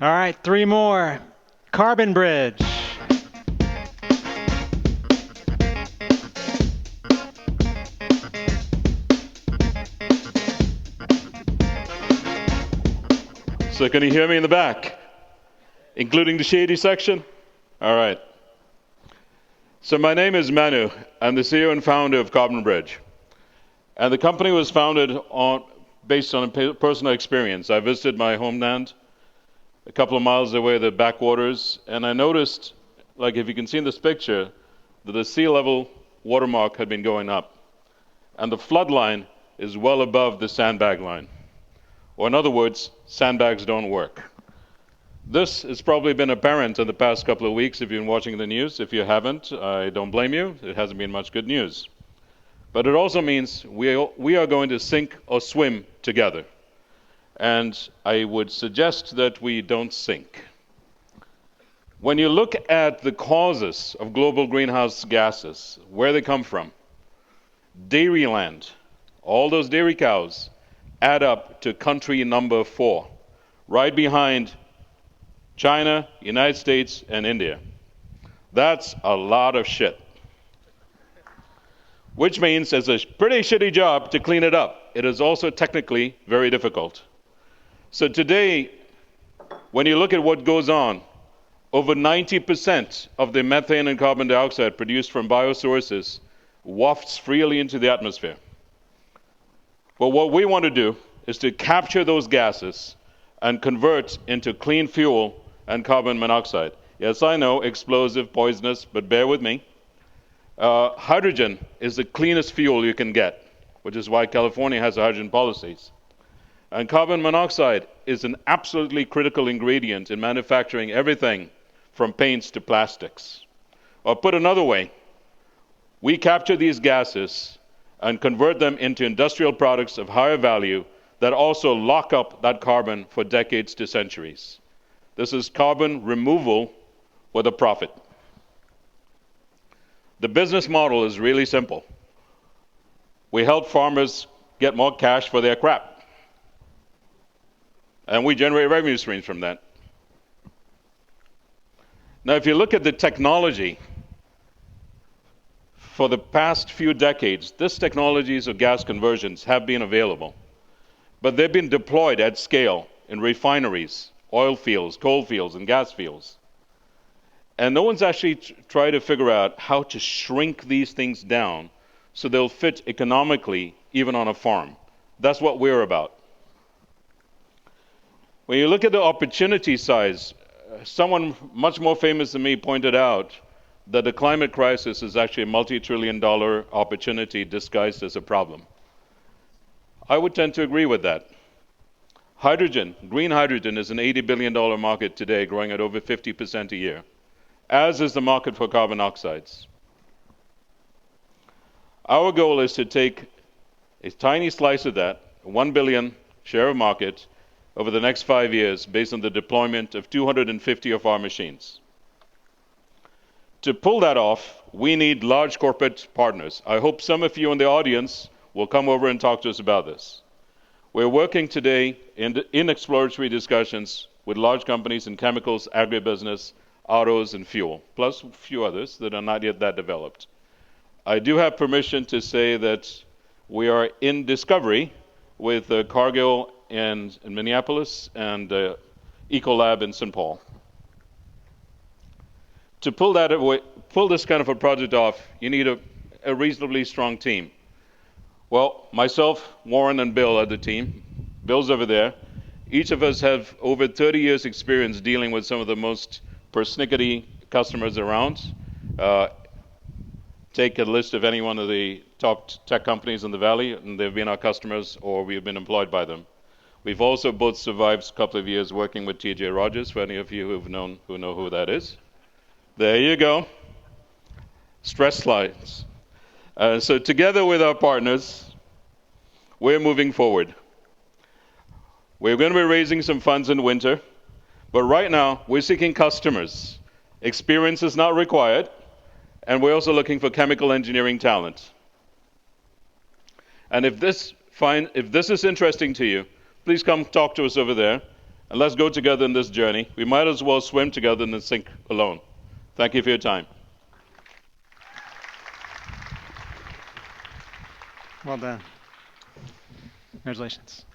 All right, three more. CarbonBridge. So can you hear me in the back, including the shady section? All right. So my name is Manu. I'm the CEO and founder of CarbonBridge. And the company was founded based on a personal experience. I visited my homeland a couple of miles away, the backwaters, and I noticed, like if you can see in this picture, that the sea level watermark had been going up. And the flood line is well above the sandbag line. Or in other words, sandbags don't work. This has probably been apparent in the past couple of weeks if you've been watching the news. If you haven't, I don't blame you. It hasn't been much good news. But it also means we are going to sink or swim together. And I would suggest that we don't sink. When you look at the causes of global greenhouse gases, where they come from, dairyland, all those dairy cows add up to country number 4, right behind China, United States, and India. That's a lot of shit. Which means it's a pretty shitty job to clean it up. It is also technically very difficult. So today, when you look at what goes on, over 90% of the methane and carbon dioxide produced from biosources wafts freely into the atmosphere. But what we want to do is to capture those gases and convert into clean fuel and carbon monoxide. Yes, I know, explosive, poisonous, but bear with me. Hydrogen is the cleanest fuel you can get, which is why California has hydrogen policies. And carbon monoxide is an absolutely critical ingredient in manufacturing everything from paints to plastics. Or put another way, we capture these gases and convert them into industrial products of higher value that also lock up that carbon for decades to centuries. This is carbon removal with a profit. The business model is really simple. We help farmers get more cash for their crop, and we generate revenue streams from that. Now, if you look at the technology, for the past few decades, this technologies of gas conversions have been available, but they've been deployed at scale in refineries, oil fields, coal fields, and gas fields. And no one's actually tried to figure out how to shrink these things down so they'll fit economically even on a farm. That's what we're about. When you look at the opportunity size, someone much more famous than me pointed out that the climate crisis is actually a multi-trillion-dollar opportunity disguised as a problem. I would tend to agree with that. Hydrogen, green hydrogen, is an $80 billion market today, growing at over 50% a year, as is the market for carbon oxides. Our goal is to take a tiny slice of that, 1 billion share of market, over the next 5 years based on the deployment of 250 of our machines. To pull that off, we need large corporate partners. I hope some of you in the audience will come over and talk to us about this. We're working today in exploratory discussions with large companies in chemicals, agribusiness, autos, and fuel, plus a few others that are not yet that developed. I do have permission to say that we are in discovery with Cargill in Minneapolis and Ecolab in St. Paul. To pull this kind of a project off, you need a reasonably strong team. Well, myself, Warren, and Bill are the team. Bill's over there. Each of us have over 30 years experience dealing with some of the most persnickety customers around. Take a list of any one of the top tech companies in the Valley, and they've been our customers or we've been employed by them. We've also both survived a couple of years working with T.J. Rogers, for any of you who know who that is. There you go. Stress slides. So together with our partners, we're moving forward. We're going to be raising some funds in winter, but right now we're seeking customers. Experience is not required, and we're also looking for chemical engineering talent. And if this is interesting to you, please come talk to us over there. And let's go together in this journey. We might as well swim together than sink alone. Thank you for your time. Well done. Congratulations.